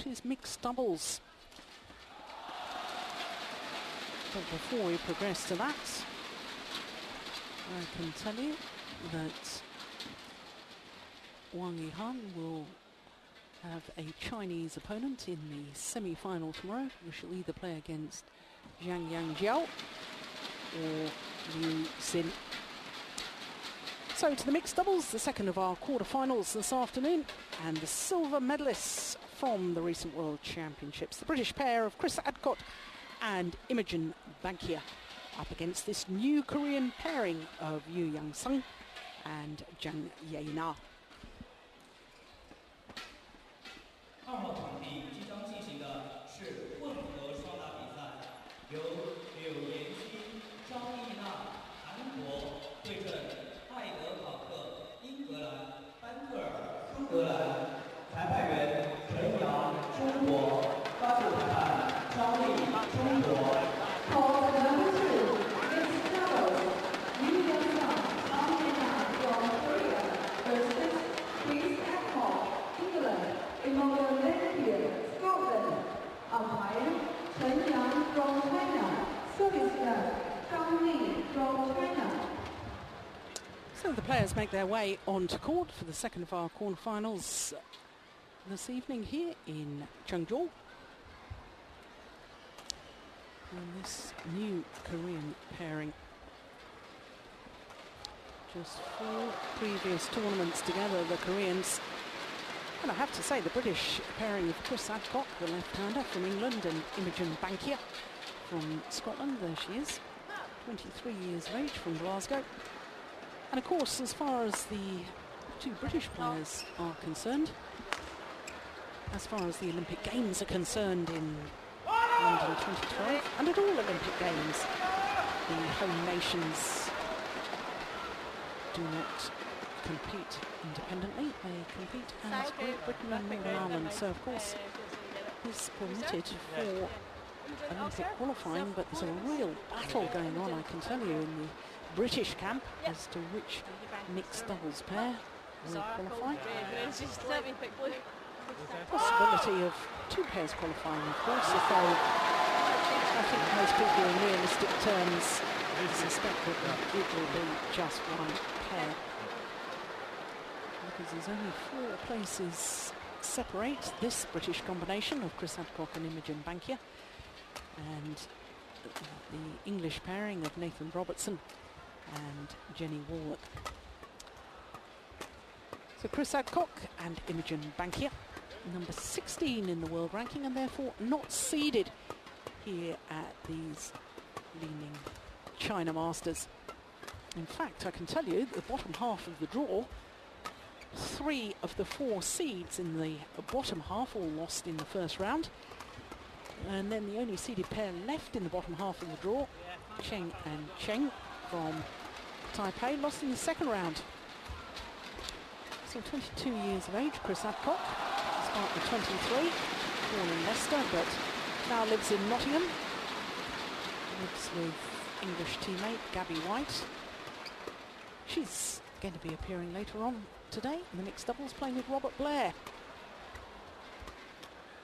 court is mixed doubles. But before we progress to that, I can tell you that Wang Yihan will have a Chinese opponent in the semi-final tomorrow. We shall either play against Zhang Yangjiao or Liu Xin. So to the mixed doubles, the second of our quarterfinals this afternoon, and the silver medalists from the recent World Championships. The British pair of Chris Adcock and Imogen Bankier up against this new Korean pairing of Yoo Yeon Seong and Jang. 2号场地即将进行的是混合双打比赛，由柳妍希、张艺娜韩国对阵艾德考克英格兰、班克尔苏格兰，裁判员陈阳中国，发球裁判张丽中国。Call number 2, mixed doubles, Yoo Yeon Seong, Chang from Korea versus Chris Adcock, England, Imogen Bankier, Scotland, umpire Chen Yang from China, serviceman Zhang Li from China. So the players make their way onto court for the second of our quarterfinals this evening here in Changzhou. And this new Korean pairing, just 4 previous tournaments together, the Koreans. And I have to say, the British pairing of Chris Adcock, the left-hander from England, and Imogen Bankier from Scotland, there she is, 23 years of age, from Glasgow. And of course, as far as the 2 British players are concerned, as far as the Olympic Games are concerned in London 2012, and at all Olympic Games, the home nations do not compete independently. They compete as Great Britain and Northern Ireland. So of course it's permitted for Olympic qualifying, but there's a real battle going on, I can tell you, in the British camp as to which mixed doubles pair will qualify. Possibility of 2 pairs qualifying, of course, although I think most people in realistic terms suspect that it will be just 1 pair, because there's only 4 places separate this British combination of Chris Adcock and Imogen Bankier, and the English pairing of Nathan Robertson and Jenny Warlock. So Chris Adcock and Imogen Bankier, number 16 in the world ranking, and therefore not seeded here at these Li-Ning China Masters. In fact, I can tell you the bottom half of the draw, 3 of the 4 seeds in the bottom half all lost in the first round, and then the only seeded pair left in the bottom half of the draw, Cheng and Cheng from Taipei, lost in the second round. So 22 years of age, Chris Adcock, partner 23, born in Leicester, but now lives in Nottingham. Lives with English teammate Gabby White. She's going to be appearing later on today in the mixed doubles, playing with Robert Blair.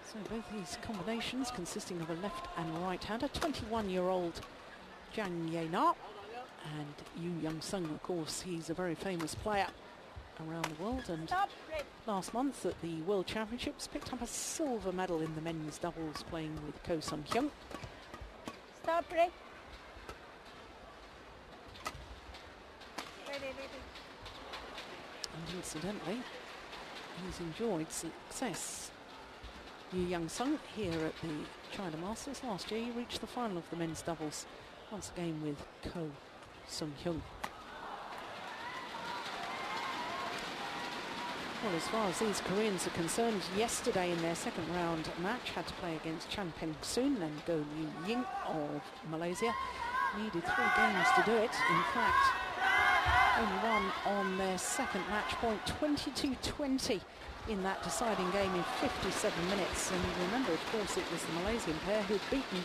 So both these combinations consisting of a left and right-hander, 21-year-old Jang Ye-na, and Yoo Yeon Seong, of course, he's a very famous player around the world, and last month at the World Championships picked up a silver medal in the men's doubles, playing with Ko Sung-hyun. Stop break. And incidentally, he's enjoyed success. Yoo Yeon Seong here at the China Masters. Last year he reached the final of the men's doubles, once again with Ko Sung-hyun. Well, as far as these Koreans are concerned, yesterday in their second round match had to play against Chan Peng-soon and Go Liu-Ying of Malaysia. Needed 3 games to do it. In fact, only won on their second match point, 22-20 in that deciding game in 57 minutes. And remember, of course, it was the Malaysian pair who'd beaten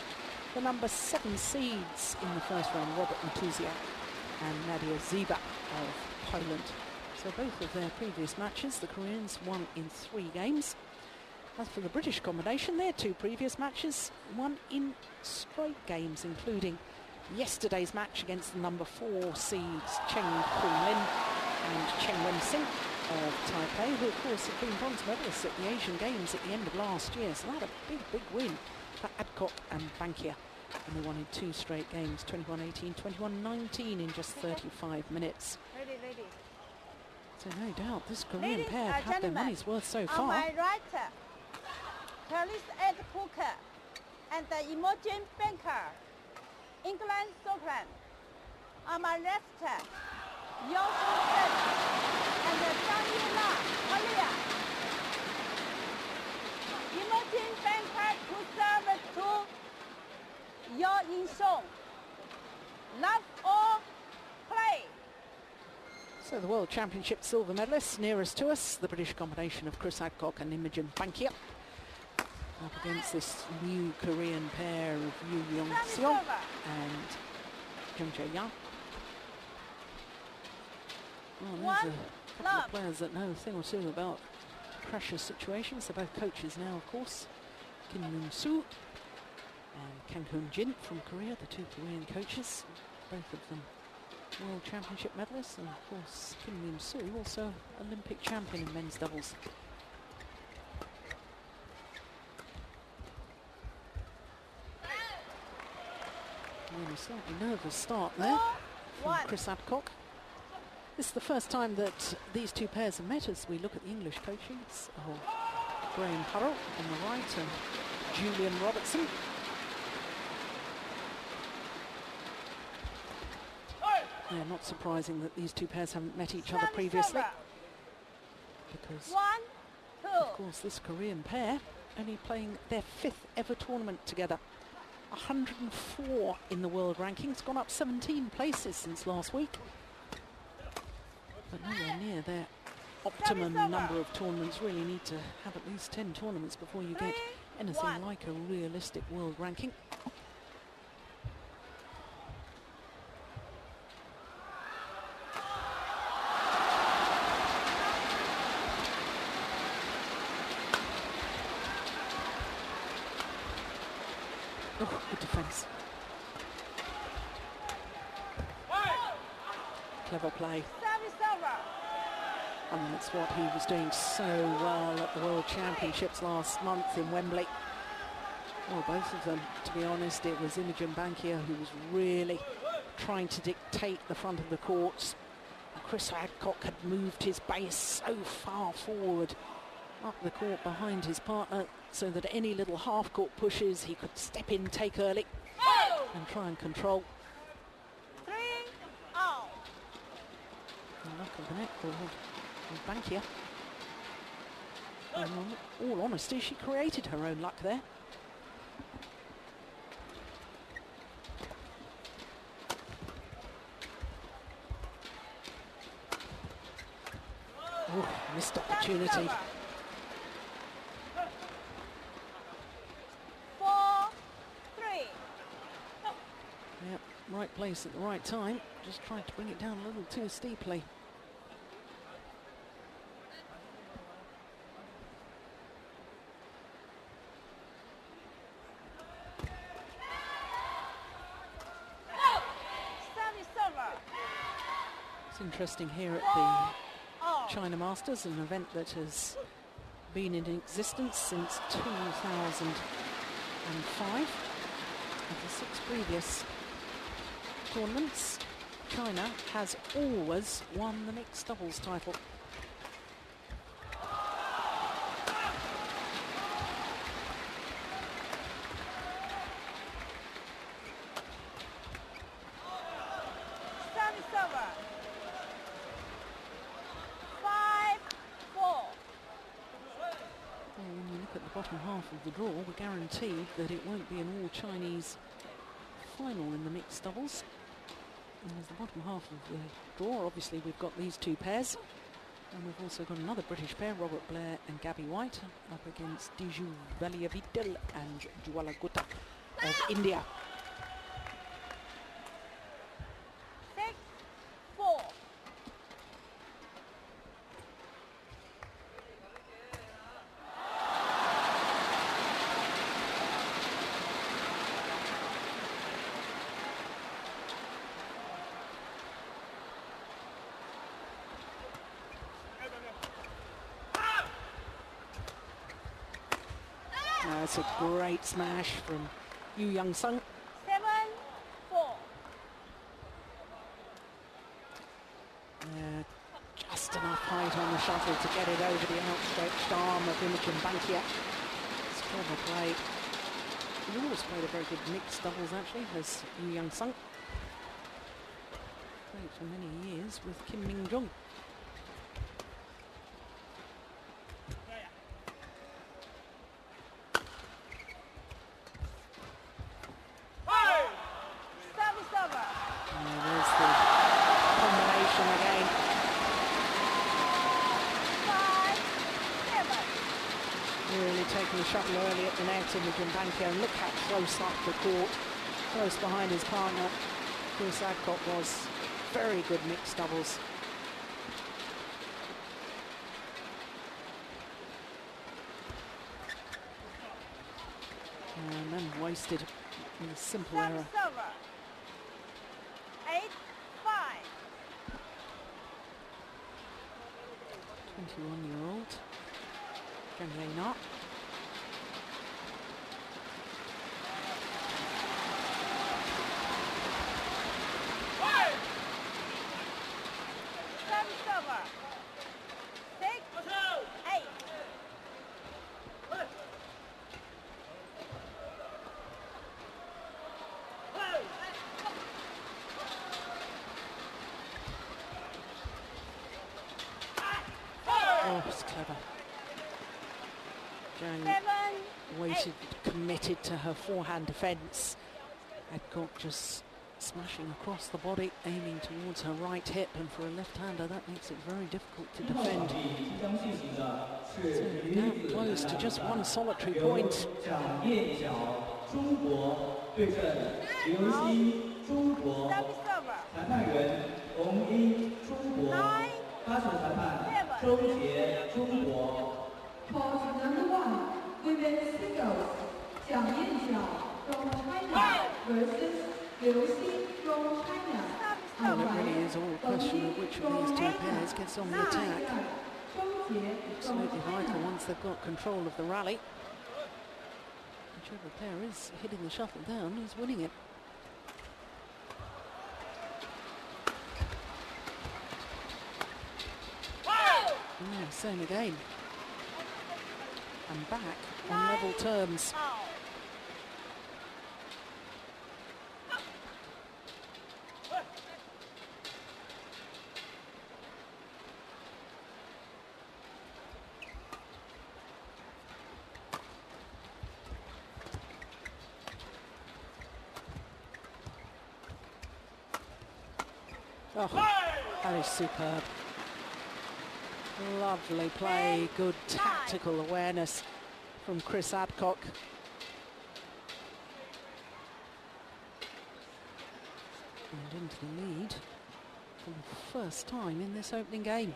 the number 7 seeds in the first round, Robert Matuziak and Nadia Ziba of Poland. So both of their previous matches, the Koreans won in 3 games. As for the British combination, their 2 previous matches won in straight games, including yesterday's match against the number 4 seeds Cheng Kun-lin and Chen Wen-sing of Taipei, who of course have been bronze medalists at the Asian Games at the end of last year. So that a big win for Adcock and Bankier. And they won in 2 straight games, 21-18, 21-19 in just 35 minutes. Ready. So no doubt this Korean Ladies pair and have their gentlemen, money's worth so On far. my right, Adcock and Imogen Bankier, England, Scotland. On my left, Yoo Yeon Seong and Jang, Korea. Imogen Bankier to serve to Yoo Yeon Seong. Love or play. So the World Championship silver medalists nearest to us, the British combination of Chris Adcock and Imogen Bankier, up against this new Korean pair of Yoo Yeon Seong and Xincheng. Well, there's a couple of players that know a thing or two about pressure situations. They're both coaches now, of course. Kim Moon-soo and Kang Hoon-jin from Korea, the 2 Korean coaches, both of them World Championship medalists, and of course Kim Moon-soo, also Olympic champion in men's doubles. And a slightly nervous start there from Chris Adcock. This is the first time that these 2 pairs have met as we look at the English coachings of Graham Hurrell on the right and Julian Robertson. Yeah, not surprising that these 2 pairs haven't met each other previously, because of course this Korean pair only playing their 5th ever tournament together. 104 in the world rankings, gone up 17 places since last week, but nowhere near their optimum number of tournaments. Really need to have at least 10 tournaments before you get anything like a realistic world ranking. Oh, good defence. Clever play. And that's what he was doing so well at the World Championships last month in Wembley. Well, both of them, to be honest. It was Imogen Bankier who was really trying to dictate the front of the courts. Chris Adcock had moved his base so far forward up the court behind his partner, so that any little half-court pushes, he could step in, take early, and try and control. 3-0. The luck of the net for Bankier. And in all honesty, she created her own luck there. Oh, missed opportunity. 4-3. Yep, right place at the right time. Just tried to bring it down a little too steeply. It's interesting here at the China Masters, an event that has been in existence since 2005. Of the 6 previous tournaments, China has always won the mixed doubles title. Bottom half of the draw, we're guaranteed that it won't be an all-Chinese final in the mixed doubles. And as the bottom half of the draw, obviously we've got these 2 pairs, and we've also got another British pair, Robert Blair and Gabby White, up against Diju Valiavidal and Jwala Gutta of India. 6-4. That's a great smash from Yoo Yeon Seong. 7-4. Just enough height on the shuttle to get it over the outstretched arm of Imogen Bankier. It's clever play. He always played a very good mixed doubles actually, as Yoo Yeon Seong. Played for many years with Kim Min-jung. There's the combination again. 5-7. Really taking the shuttle early at the net, Imogen Bankier, and look how close up the court, close behind his partner. Chris Adcock was very good mixed doubles. And then wasted in a simple error. 8-5. 21-year-old Jang. 6-8. Oh, it's clever. Jang 7-8. waited, committed to her forehand defence. Adcock just smashing across the body, aiming towards her right hip, and for a left-hander that makes it very difficult to defend. So now close to just one solitary point. Court number 1, women's singles, Jiangsu from China versus Li-Ning from China. Well, it really is all a question of which of these two pairs gets on the attack. Absolutely vital once they've got control of the rally. Whichever pair is hitting the shuttle down is winning it. Yeah, same again. And back on level terms. Oh, that is superb. Lovely play, good tactical awareness from Chris Adcock. And into the lead for the first time in this opening game.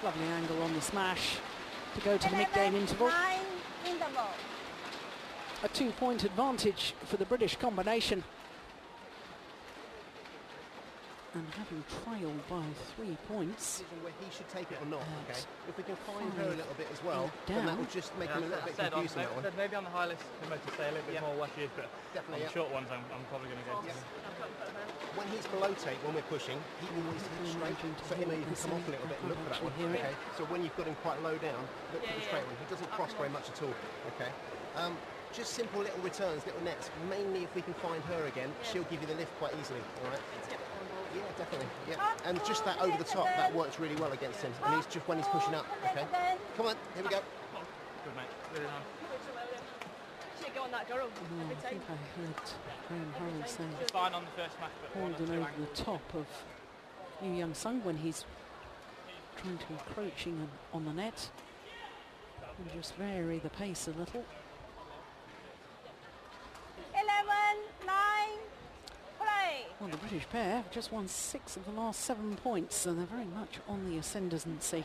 Lovely angle on the smash to go to the mid-game interval. 9 interval. A 2-point advantage for the British combination. And having trailed by 3 points. Where he should take it or not, okay? If we can find her a little bit as well, then that will just make him a little bit confused on that one. Maybe on the high list, we might stay a little bit more what she is, but definitely, on the short ones, I'm probably going to go. When he's below tape, when we're pushing, he always hits straight. So he may even come off a little bit and look for that one, okay? So when you've got him quite low down, look for the straight one. He doesn't cross very much at all, okay? Just simple little returns, little nets. Mainly if we can find her again, she'll give you the lift quite easily, all right? Yeah, definitely, yeah. And just that over the top, that works really well against him. And he's just when he's pushing up, okay? Come on, here we go. Good, mate. Really nice. I think I heard Graham Harold saying It's fine on the first match, but holding over the top of Yoo Yeon Seong when he's trying to encroaching on the net. And just vary the pace a little. 11-9, play. Well, the British pair have just won 6 of the last 7 points, so they're very much on the ascendancy.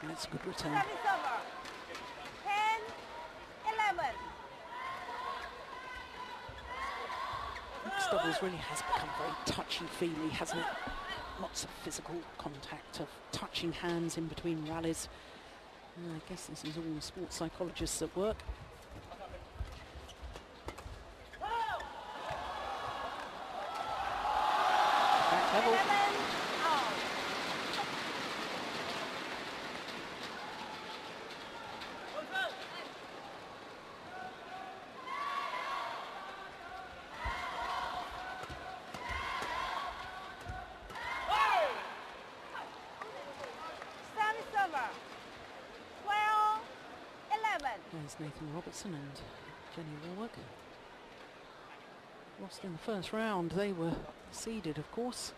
That's a good return. Service over. 10-11. Mixed doubles really has become very touchy-feely, hasn't it? Lots of physical contact, of touching hands in between rallies. I guess this is all the sports psychologists at work. Back level. 11 out. Service over. 12-11. There's Nathan Robertson and Jenny Warwick. Lost in the first round. They were seeded, of course.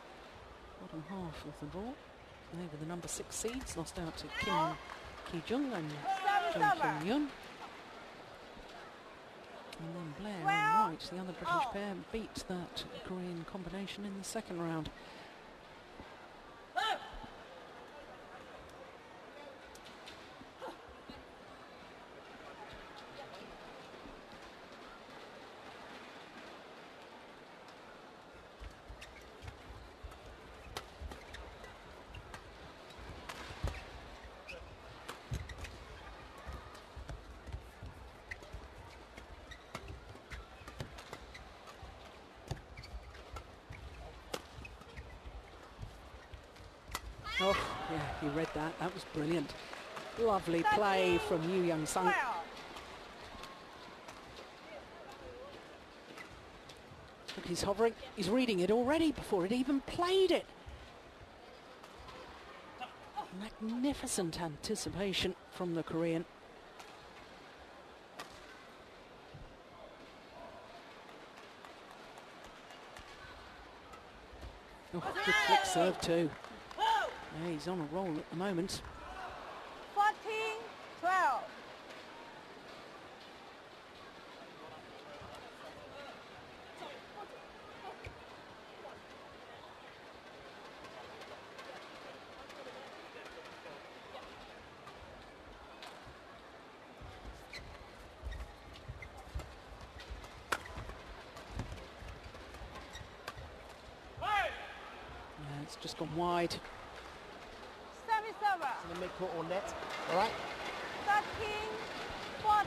Bottom half of the draw. They were the number 6 seeds. Lost out to Kim Ki-jung and Jang Service over. Kyung-yeon. And then Blair and White, the other British pair, beat that Korean combination in the second round. Oh, yeah, you read that. That was brilliant. Lovely play from Yoo Yeon Seong. 12. Look, he's hovering. He's reading it already before it even played it. Magnificent anticipation from the Korean. Oh, good flick serve too. Yeah, he's on a roll at the moment. 14-12. Yeah, it's just gone wide. Service over. In the mid-court or net, all right? 13-14.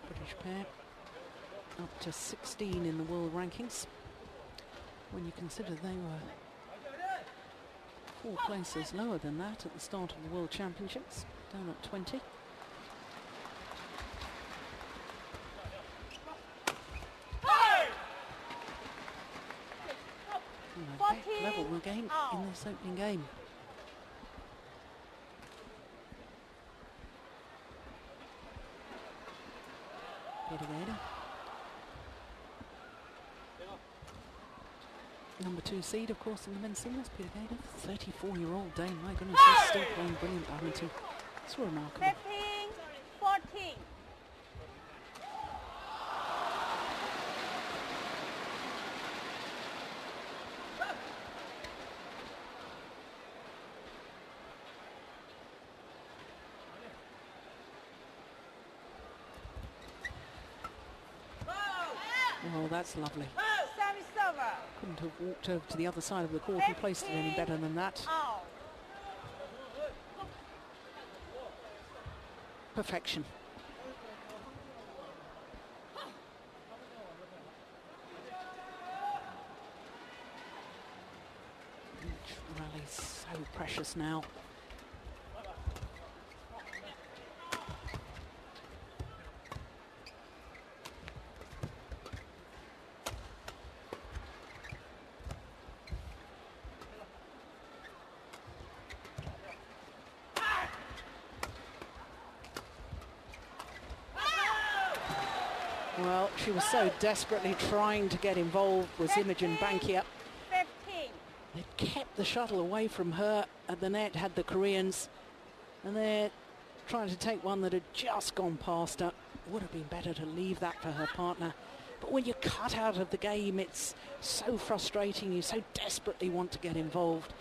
British pair up to 16 in the world rankings. When you consider they were 4 places lower than that at the start of the World Championships, down at 20. Level again in this opening game. Peter number 2 seed, of course, in the men's singles. Peter Gader, 34-year-old Dane. My goodness, he's still playing brilliant badminton. It's remarkable. 15-14. Oh, that's lovely. Service over. Couldn't have walked over to the other side of the court and placed it any better than that. Out. Perfection. Each rally's so precious now. Well, she was so desperately trying to get involved was Imogen Bankier. 15. They kept the shuttle away from her at the net, had the Koreans, and they're trying to take one that had just gone past her. Would have been better to leave that for her partner. But when you're cut out of the game, it's so frustrating. You so desperately want to get involved.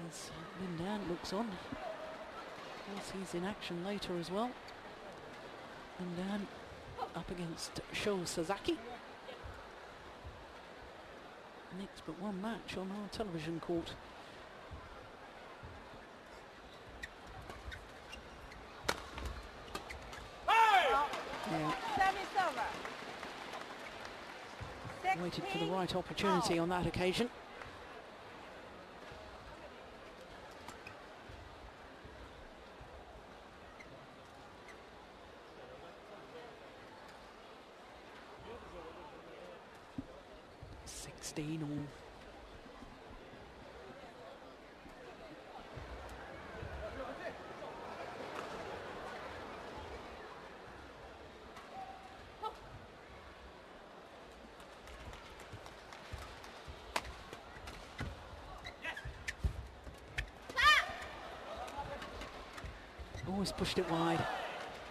As Lin looks on. Of course, he's in action later as well. Lin up against Sho Sasaki. Next but one match on our television court. Yeah. Waited for the right opportunity on that occasion. All. Always pushed it wide.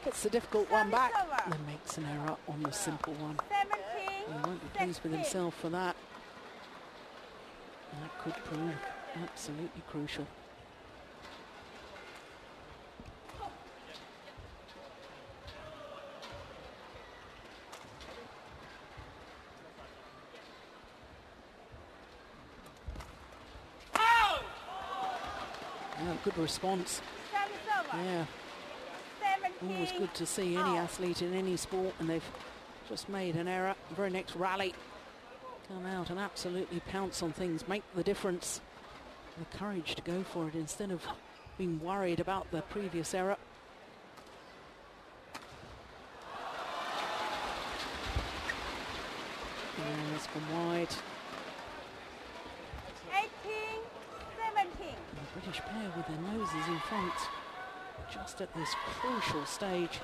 Gets the difficult one back, and then makes an error on the simple one. 17. He won't be pleased with himself for that. That could prove absolutely crucial. Yeah, good response. Yeah. Always good to see any athlete in any sport, and they've just made an error. The very next rally, come out and absolutely pounce on things, make the difference. The courage to go for it instead of being worried about the previous error. Yeah, it's gone wide. 18, 17. And the British pair with their noses in front, just at this crucial stage.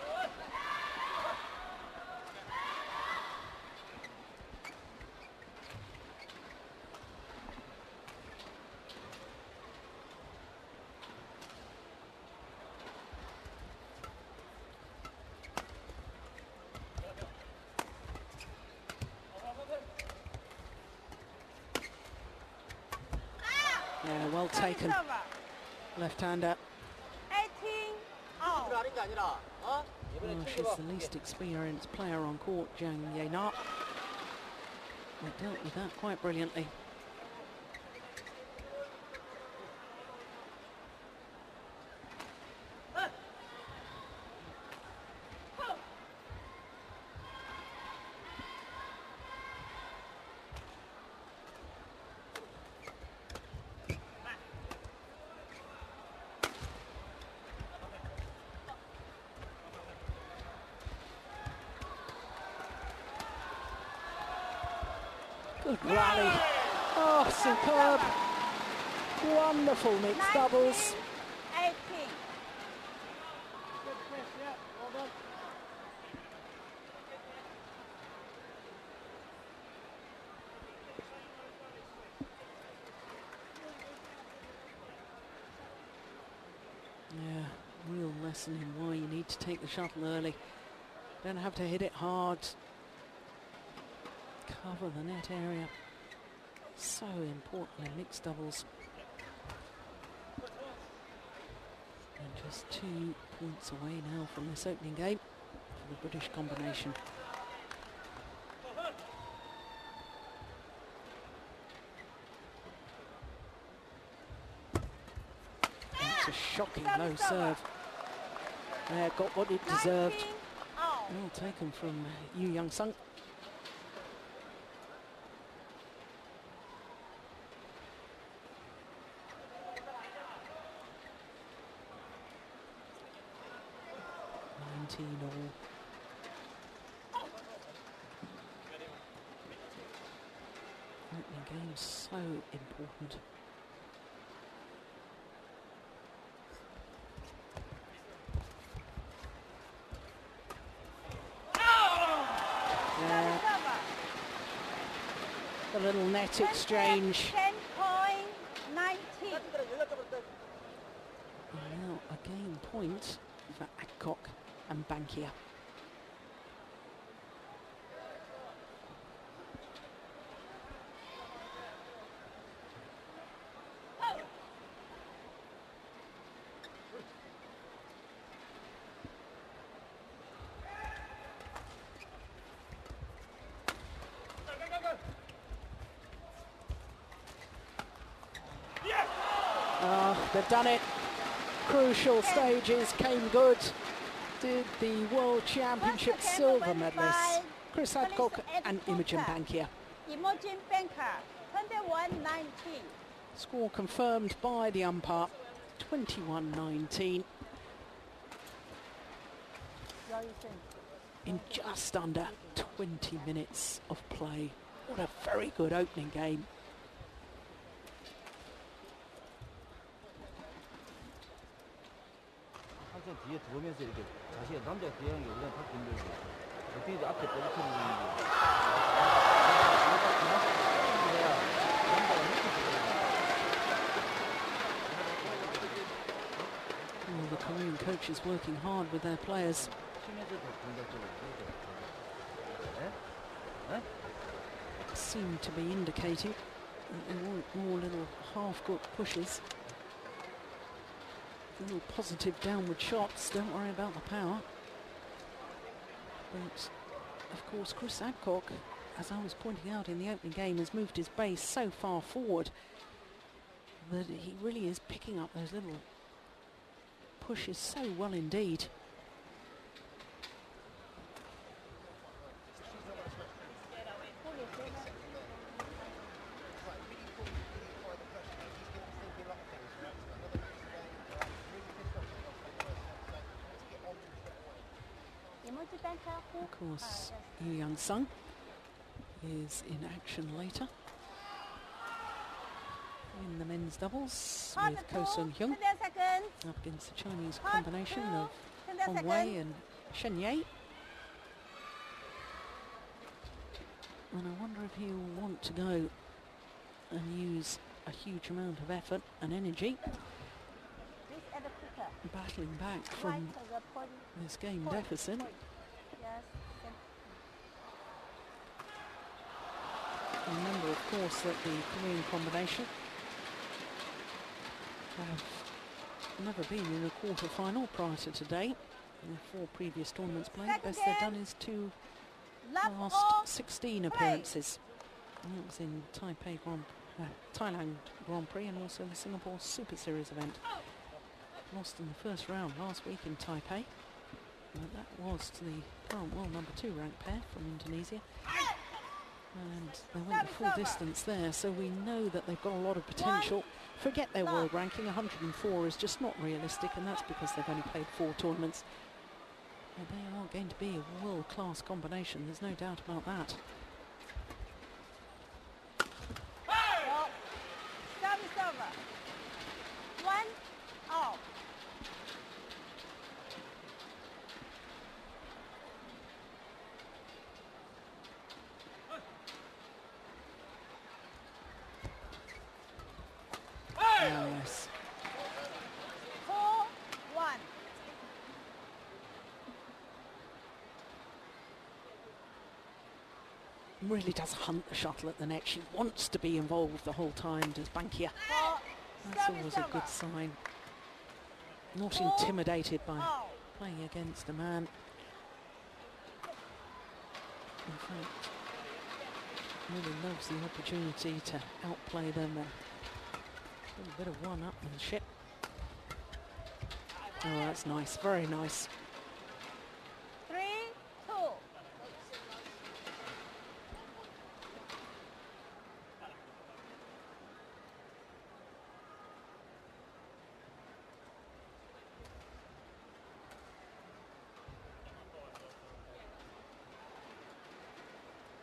Yeah, well taken. Left-hander. 18. Oh. Oh, she's the least experienced player on court, Jang. They dealt with that quite brilliantly. Good rally. Oh, superb. Wonderful mixed doubles. 18. Yeah, real lesson in why you need to take the shuttle early. Don't have to hit it hard. Cover the net area. So important in mixed doubles. And just 2 points away now from this opening game for the British combination. It's a shocking low serve. Got what it deserved. 19. Oh. Well taken from Yoo Yeon Seong. Opening game so important. little net exchange. 10.19. And now a game point for Adcock and Bankier. They've done it. Crucial stages came good. Did the World Championship silver medalists Chris Adcock and Imogen Bankier. Imogen Bankier, 21.19. Score confirmed by the umpire, 21-19. In just under 20 minutes of play. What a very good opening game. 항상 뒤에 들어오면서 이렇게 자신의 남자 대항이 우리는 다 힘들고 어떻게 앞에 떨어뜨리는 게 The Korean coaches working hard with their players. Seem to be indicating that they want more little half-court pushes. Little positive downward shots, don't worry about the power. But of course Chris Adcock, as I was pointing out in the opening game, has moved his base so far forward that he really is picking up those little pushes so well indeed. Of course, Yoo Yeon Seong is in action later in the men's doubles with Ko Sun-hyung up against the Chinese combination of Hong Wei and Shen Ye. And I wonder if he'll want to go and use a huge amount of effort and energy battling back from this game deficit. Remember, of course, that the Korean combination have never been in a quarter-final prior to today. In the 4 previous tournaments played, the best they've done is 2 last 16 appearances. And that was in Thailand Grand Prix and also the Singapore Super Series event. Lost in the first round last week in Taipei. But that was to the current world number 2 ranked pair from Indonesia. And they went the full distance there, so we know that they've got a lot of potential. Forget their world ranking, 104 is just not realistic, and that's because they've only played 4 tournaments. But they are going to be a world-class combination, there's no doubt about that. Service over. 1-0. Yes. 4-1. Really does hunt the shuttle at the net. She wants to be involved the whole time, does Bankier. That's always a good sign. Not intimidated by playing against a man. In fact, really loves the opportunity to outplay them and a little bit of one-upmanship. Oh, that's nice, very nice. 3-2.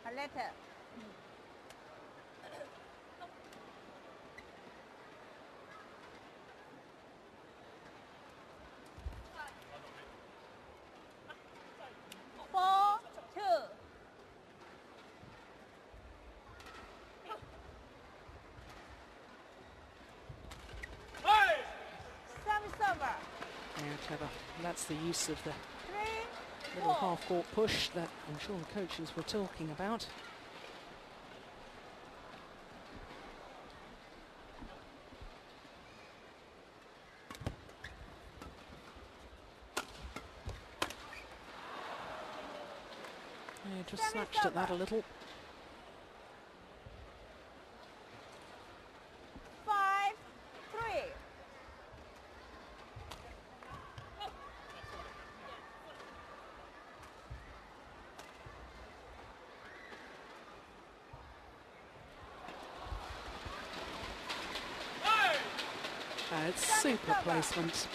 A letter. clever. That's the use of the 3, little 4. half-court push that I'm sure the coaches were talking about. Yeah, just snatched at that a little. 5, 3. It's super placement.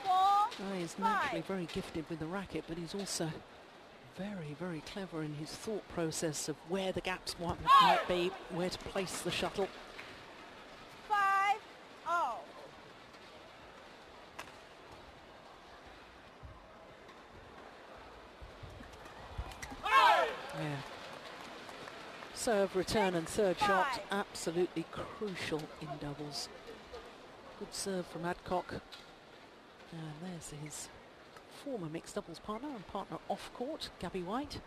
4, He's naturally very gifted with the racket, but he's also very, very clever in his thought process of where the gaps might be, where to place the shuttle. 5, 0. Yeah. Serve, return and third shot, absolutely crucial in doubles. Good serve from Adcock. And there's his former mixed doubles partner and partner off court, Gabby White.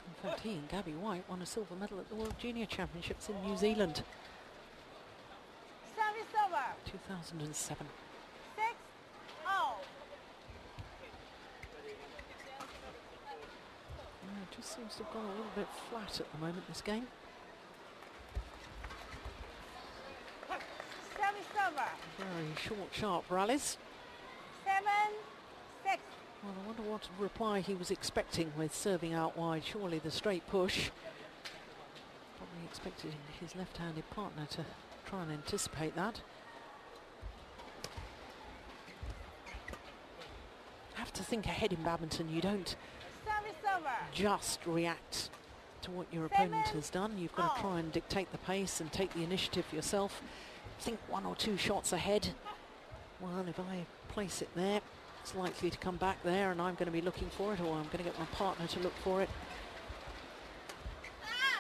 In fact, he and Gabby White won a silver medal at the World Junior Championships in New Zealand, Service over. 2007. 6, 0. It just seems to have gone a little bit flat at the moment, this game. Service over. Very short, sharp rallies. 7, 6. Well, I wonder what reply he was expecting with serving out wide. Surely the straight push. Probably expected his left-handed partner to try and anticipate that. Have to think ahead in badminton. You don't Service over. just react to what your 7, opponent has done. You've got to 0. try and dictate the pace and take the initiative yourself. Think 1 or 2 shots ahead. Well, if I place it there, it's likely to come back there and I'm going to be looking for it, or I'm going to get my partner to look for it.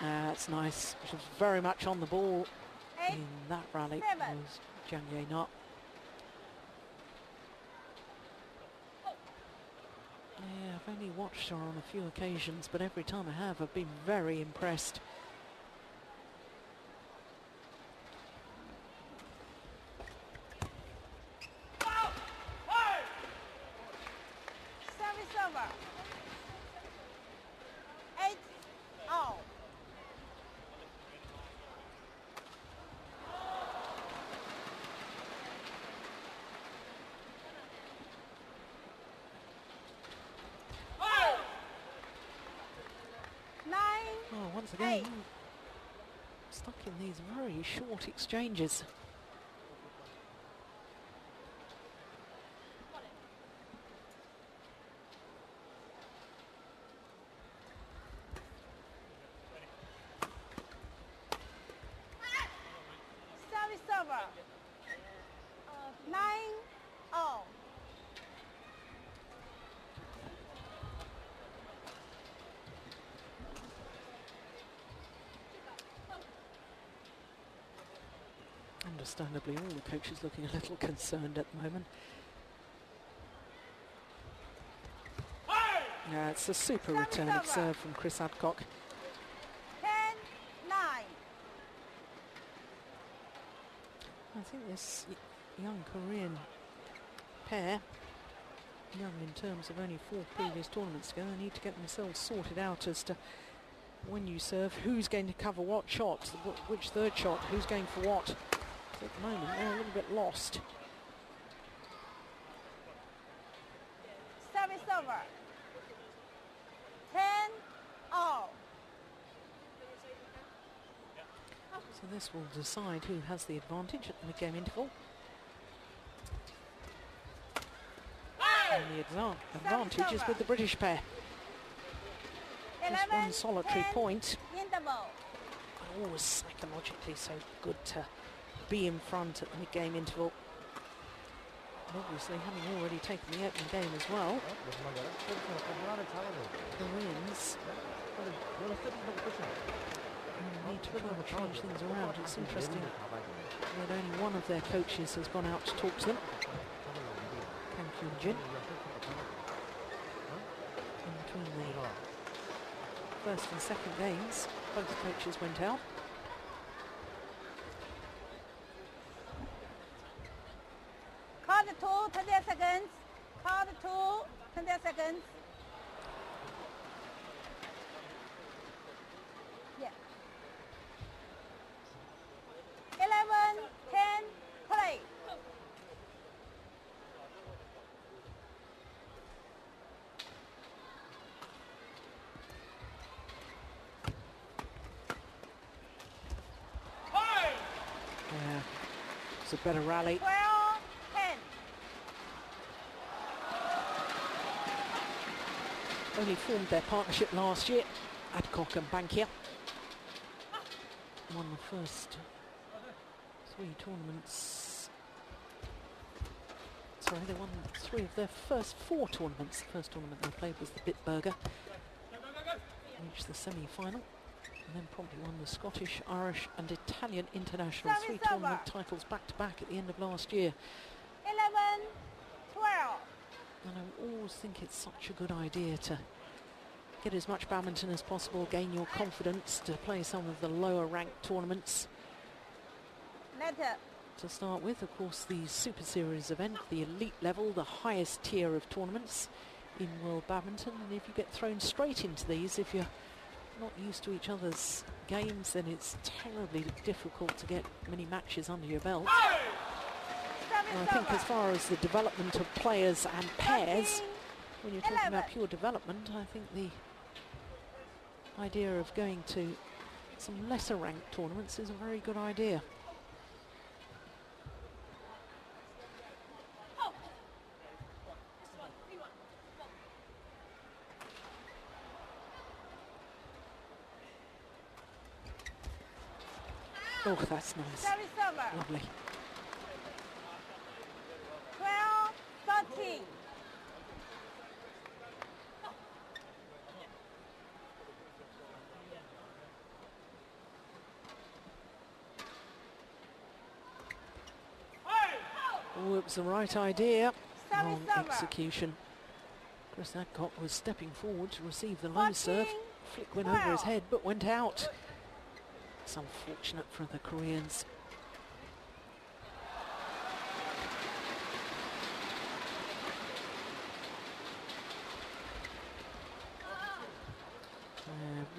That's nice. She was very much on the ball 8, in that rally. 7. Was Jang. Yeah, I've only watched her on a few occasions, but every time I have, I've been very impressed. Service over. 8, 0. Oh, once again, stuck in these very short exchanges. Service over. 9, 0. Understandably, all the coaches looking a little concerned at the moment. Yeah, it's a super returning serve from Chris Adcock. 10, 9. I think this young Korean pair, young in terms of only 4 previous tournaments together, need to get themselves sorted out as to when you serve, who's going to cover what shots, which third shot, who's going for what. At the moment, they're a little bit lost. Service over. 10, 0. So this will decide who has the advantage at the mid-game interval. And the advantage is with the British pair. 11, Just one solitary 10, point. interval. Always psychologically so good to be in front at the mid-game interval. And obviously, having already taken the opening game as well, the wins They need to try and change things around. It's interesting that only one of their coaches has gone out to talk to them. Jin. In between the first and second games, both coaches went out. Card 2, 20 seconds. Card 2, 20 seconds. Yeah. 11, 10, play. Yeah, it's a better rally. 12, 10. Only formed their partnership last year, Adcock and Bankier. Won the first 3 tournaments. Sorry, they won 3 of their first 4 tournaments. The first tournament they played was the Bitburger. Reached the semi-final. And then promptly won the Scottish, Irish and Italian international 3 tournament titles back-to-back at the end of last year. 11, 12. And I always think it's such a good idea to get as much badminton as possible, gain your confidence to play some of the lower ranked tournaments. Letter. To start with, of course, the Super Series event, the elite level, the highest tier of tournaments in world badminton. And if you get thrown straight into these, if you're not used to each other's games, then it's terribly difficult to get many matches under your belt. And I think as far as the development of players and pairs, when you're talking about pure development, I think the idea of going to some lesser ranked tournaments is a very good idea. Oh, that's nice. Lovely. 12, 13. Oh, it was the right idea. Wrong execution. Chris Adcock was stepping forward to receive the low serve. Flick went over his head but went out. It's unfortunate for the Koreans.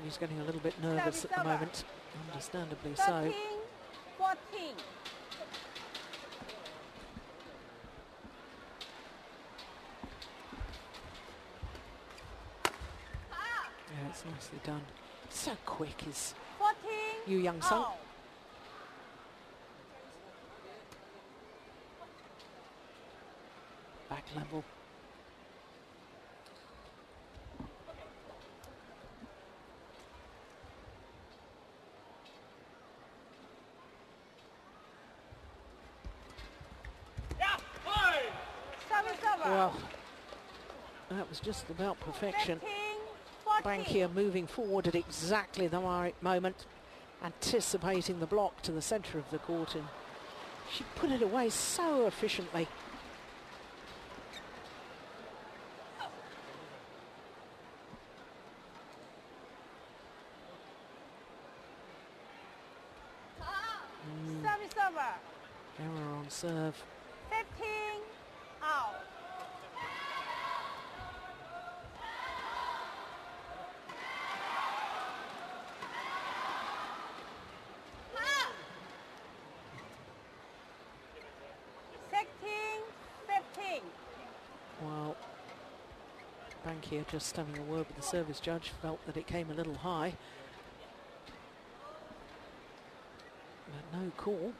He's getting a little bit nervous at the moment, understandably so. 13, 14. Yeah, it's nicely done. So quick is 14. Yoo Yeon Seong. Out. Back level. Well, that was just about perfection. 15, 14. Bankier moving forward at exactly the right moment, anticipating the block to the centre of the court, and she put it away so efficiently. Service over. Error on serve. 15, out. Well, Bankier, just having a word with the service judge, felt that it came a little high. But no call.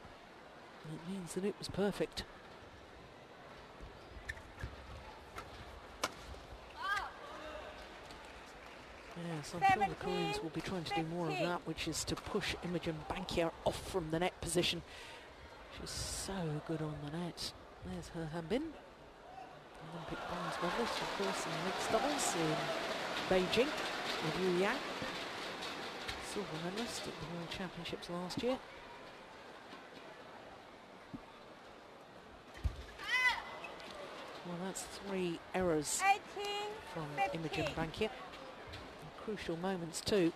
It means that it was perfect. Yes, I'm sure the Koreans will be trying to do more of that, which is to push Imogen Bankier off from the net position. She's so good on the net. There's her Hanbin, Olympic bronze medalist, of course, in mixed doubles in Beijing with Yoo Yang. silver medalist at the World Championships last year. Well, that's 3 errors 18, from 15. Imogen Bankier. Crucial moments too.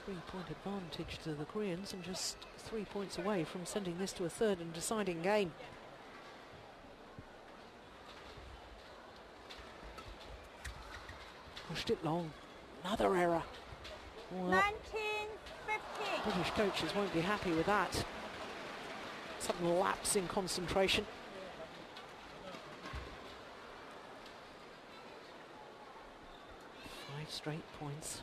3-point advantage to the Koreans and just 3 points away from sending this to a third and deciding game. Pushed it long. Another error. Well, 19, 15. British coaches won't be happy with that. Sudden lapse in concentration. Five straight points.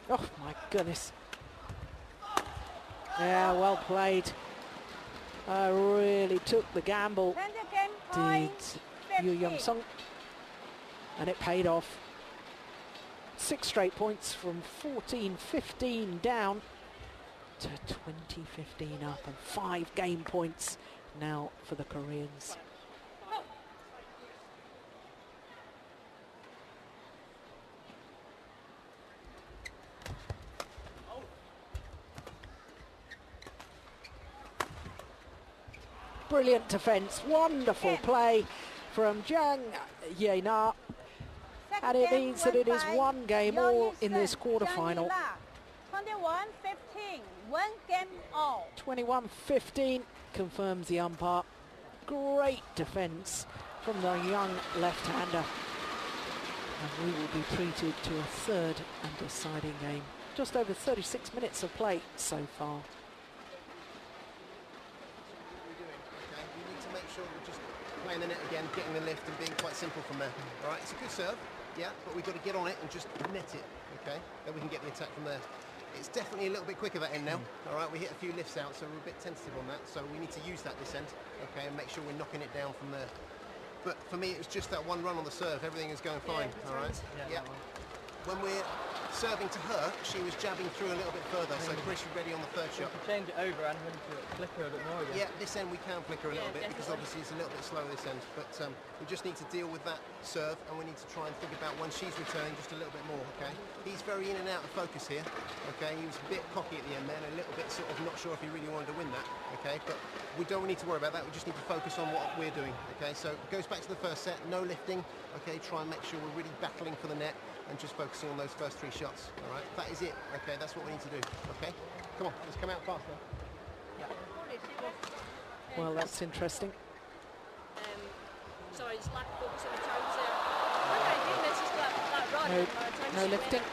Oh my goodness. Yeah, well played. Really took the gamble, End the game did point, Yoo Yeon 15. Seong, and it paid off. 6 straight points from 14-15 down to 20-15 up, and 5 game points now for the Koreans. Brilliant defence, wonderful play from Jang, and it means that it is 1 game all in this quarter-final. 21-15, 1 game all. 21-15 confirms the umpire. Great defence from the young left-hander. And we will be treated to a third and deciding game. Just over 36 minutes of play so far. Make sure we're just playing the net again, getting the lift and being quite simple from there. All right, it's a good serve, yeah, but we've got to get on it and just net it, okay? Then we can get the attack from there. It's definitely a little bit quicker that end now, all right? We hit a few lifts out, so we're a bit tentative on that, so we need to use that this end, okay, and make sure we're knocking it down from there. But for me, it was just that 1 run on the serve. Everything is going fine, all right? Yeah. When we're serving to her, she was jabbing through a little bit further, so Chris is ready on the third shot. Change it over and then to flicker a bit more again. Yeah, this end we can flicker a little bit because obviously it's a little bit slow this end, but we just need to deal with that serve and we need to try and think about when she's returning just a little bit more, okay? He's very in and out of focus here, okay? He was a bit cocky at the end then, a little bit sort of not sure if he really wanted to win that, okay? But we don't need to worry about that, we just need to focus on what we're doing, okay? So it goes back to the first set, no lifting, okay? Try and make sure we're really battling for the net and just focusing on those first 3 shots, all right? That is it, okay? That's what we need to do, okay? Come on, let's come out faster. Well, that's interesting. Sorry, just lack of focus on the toes there. What am I doing? This is that run. No lifting.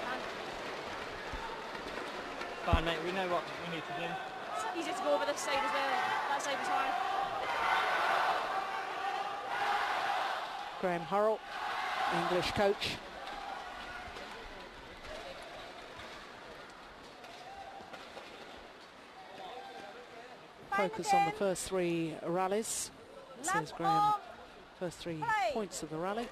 Fine, mate, we know what we need to do. It's easier to go over this side as well. That side was hard. Graham Hurrell, English coach. Focus on the first 3 rallies, says Graham. First 3 points of the rally.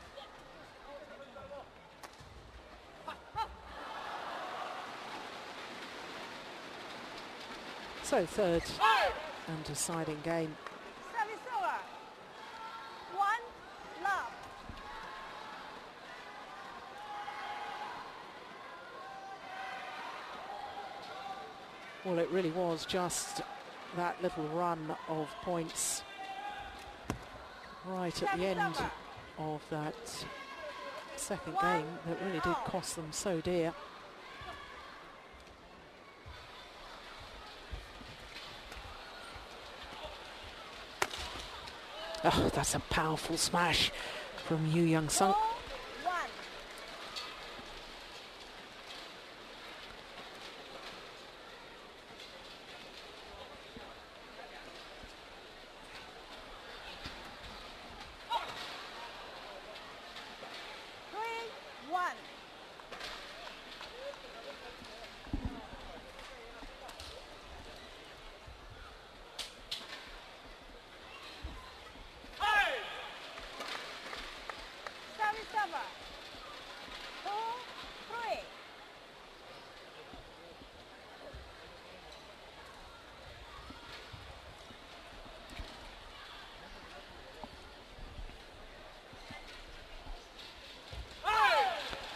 So third and deciding game. Service over. 1 love. Well, it really was just that little run of points right at the end of that second game that really did cost them so dear. Oh, that's a powerful smash from Yoo Yeon Seong. 1.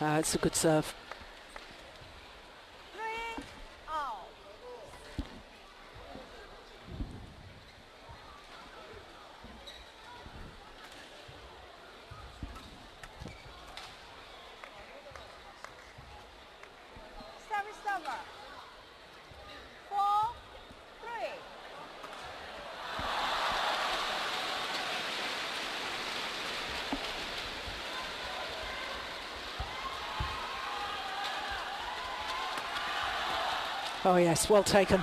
It's a good serve. 3 out. Service over. 4-3. Oh yes, well taken.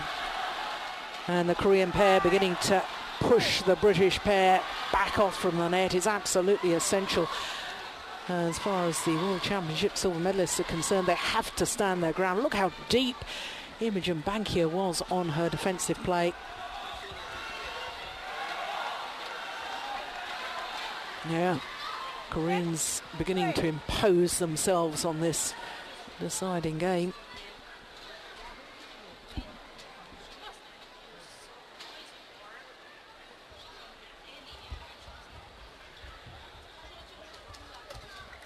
And the Korean pair beginning to push the British pair back off from the net is absolutely essential. As far as the World Championship silver medalists are concerned, they have to stand their ground. Look how deep Imogen Bankier was on her defensive play. Yeah, Koreans beginning to impose themselves on this deciding game.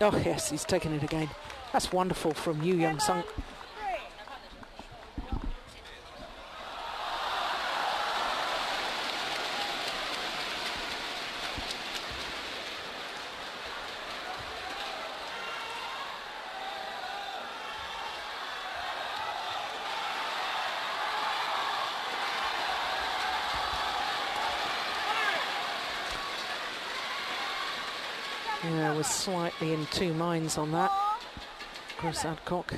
Oh yes, he's taken it again. That's wonderful from Yoo Yeon Seong. Yeah, was slightly in two minds on that. Chris Adcock.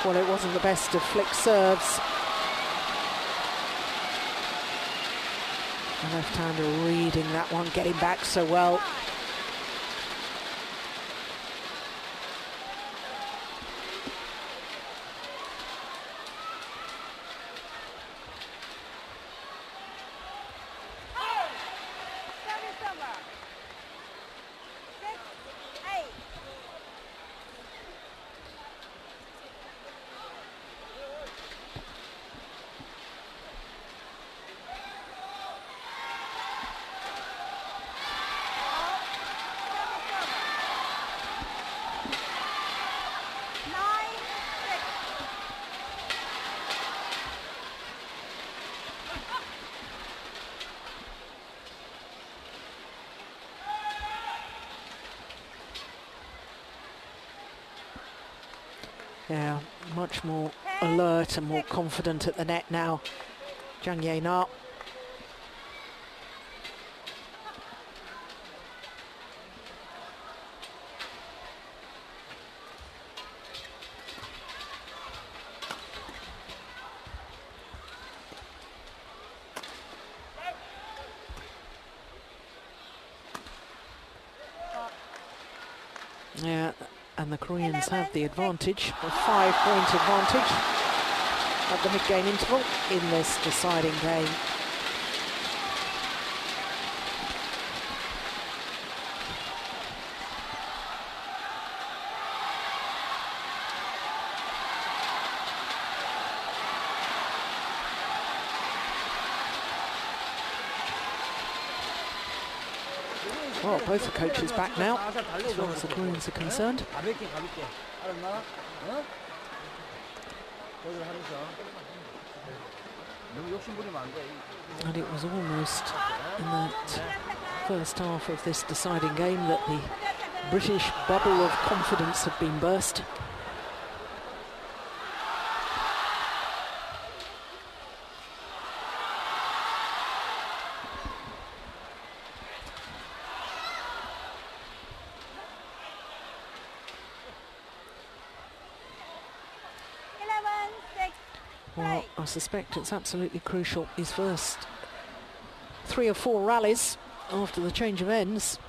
Well, it wasn't the best of flick serves. The left-hander reading that one, getting back so well. Yeah, much more alert and more confident at the net now. Jang Na. Yeah, and the Koreans have the advantage, a 5-point advantage at the mid-game interval in this deciding game. Well, both the coaches back now, as far as the Koreans are concerned. And it was almost in that first half of this deciding game that the British bubble of confidence had been burst. Well, I suspect it's absolutely crucial. His first 3 or 4 rallies after the change of ends.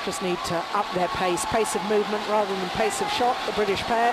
Just need to up their pace of movement rather than pace of shot, the British pair.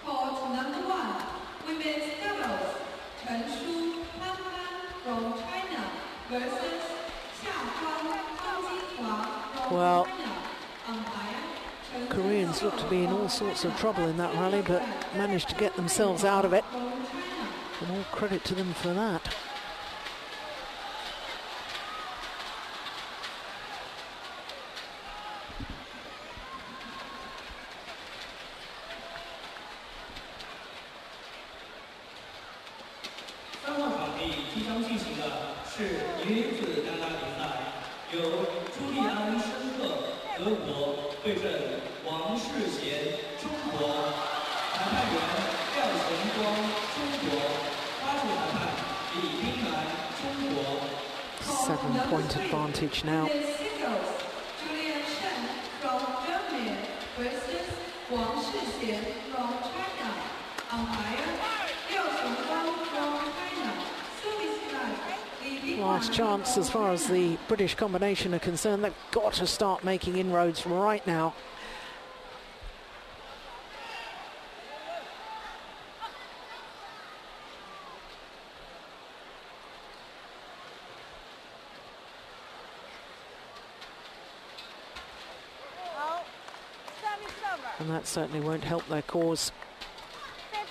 Court number 1, women's doubles, from China versus Well, Koreans look to be in all sorts of trouble in that rally, but managed to get themselves out of it. And all credit to them for that. Seven-point advantage now. Yoo-Yeon Seong from Germany versus from China. Umpire, Liu-Ning from China. Service line. Last chance as far as the British combination are concerned. They've got to start making inroads right now. And that certainly won't help their cause. 15-8.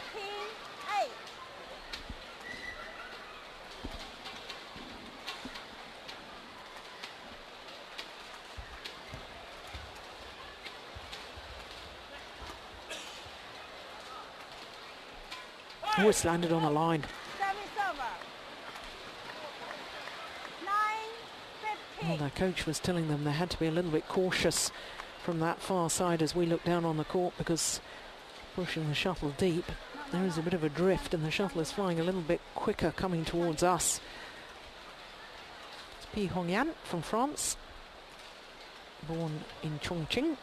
Oh, it's landed on the line. Well, their coach was telling them they had to be a little bit cautious from that far side as we look down on the court, because pushing the shuttle deep, there is a bit of a drift and the shuttle is flying a little bit quicker coming towards us. It's Pi Hongyan from France, born in Changzhou,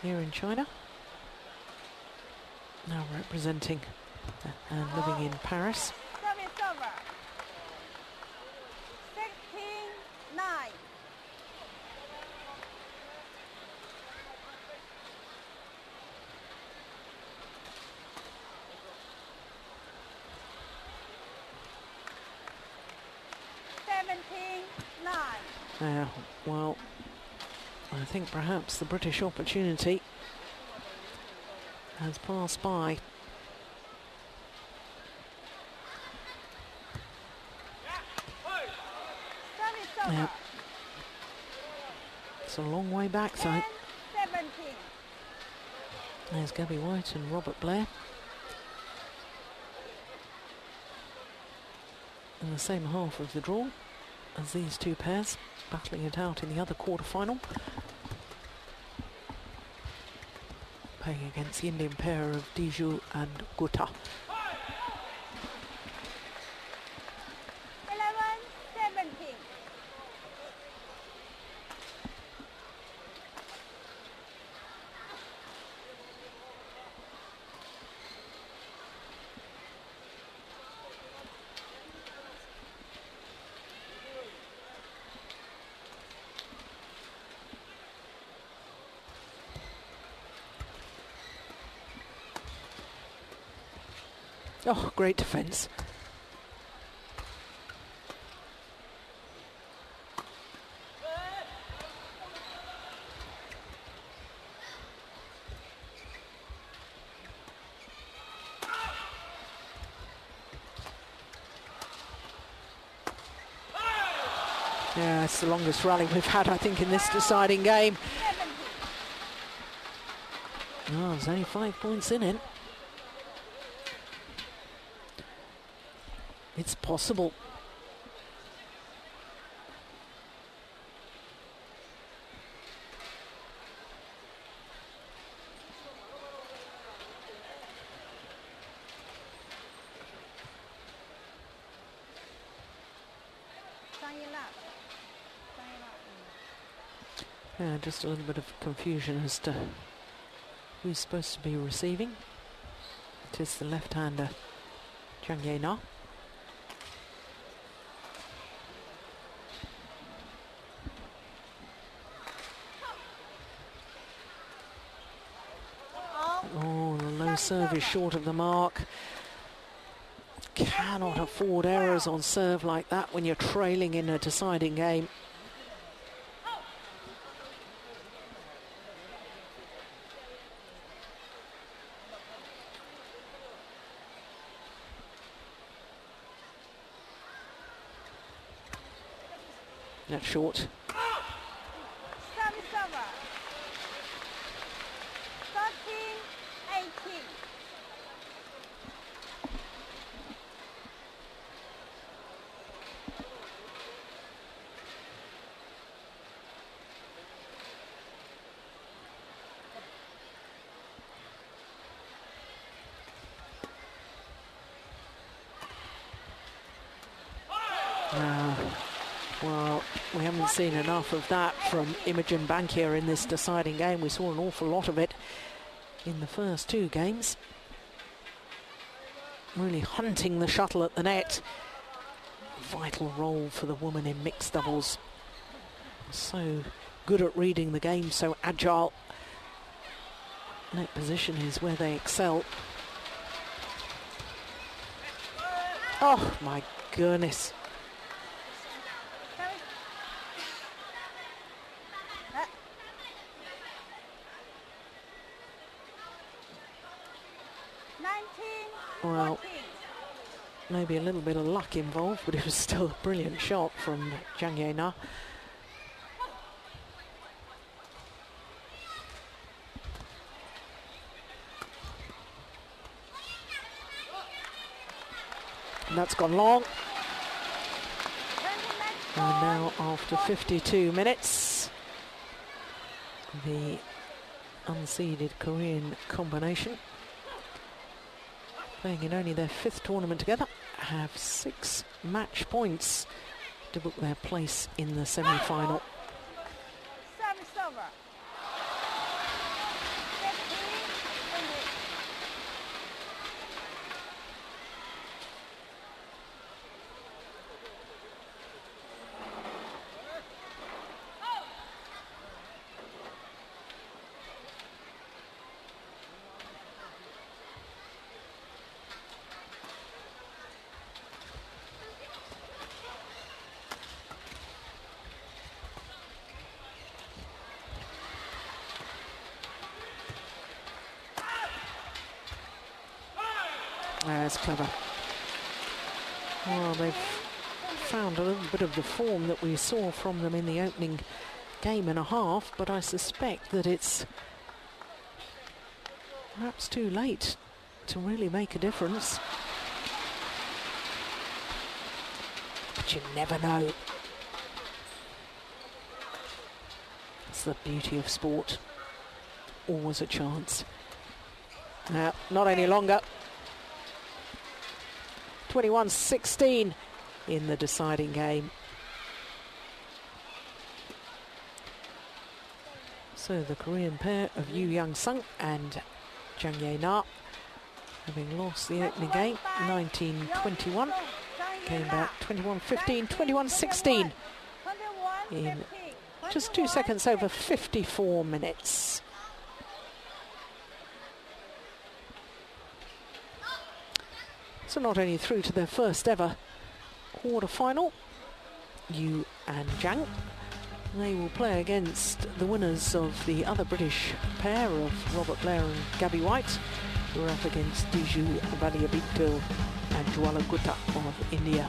here in China, now representing and living in Paris. 16-9. Well, I think perhaps the British opportunity has passed by. Yeah. It's a long way back, though. There's Gabby White and Robert Blair in the same half of the draw as these two pairs, battling it out in the other quarter-final, playing against the Indian pair of Diju and Gutta. 11-17. Oh, great defence. Yeah, it's the longest rally we've had, I think, in this deciding game. Oh, there's only 5 points in it. It's possible. Yeah, just a little bit of confusion as to who's supposed to be receiving. It is the left-hander, Jang. Oh, the low serve is short of the mark. Cannot afford errors on serve like that when you're trailing in a deciding game. That's short. Service over. 13-18. Well, we haven't seen enough of that from Imogen Bankier in this deciding game. We saw an awful lot of it in the first 2 games. Really hunting the shuttle at the net. Vital role for the woman in mixed doubles. So good at reading the game, so agile. Net position is where they excel. Oh my goodness. 19-14. Well, maybe a little bit of luck involved, but it was still a brilliant shot from Jang. And that's gone long. And now, after 52 minutes, the unseeded Korean combination, playing in only their 5th tournament together, have 6 match points to book their place in the semi-final. Service over. 15-18. That's clever. Well, they've found a little bit of the form that we saw from them in the opening game and a half, but I suspect that it's perhaps too late to really make a difference. But you never know. It's the beauty of sport. Always a chance. Now, not any longer. 21-16 in the deciding game. So the Korean pair of Yoo Yeon Seong and Jang, having lost the opening game 19-21, came back 21-15, 21-16 in just 2 seconds over 54 minutes. So not only through to their first ever quarter-final, Yoo and Jang, they will play against the winners of the other British pair of Robert Blair and Gabby White, who are up against Diju Badiabitto and Jwala Gutta of India.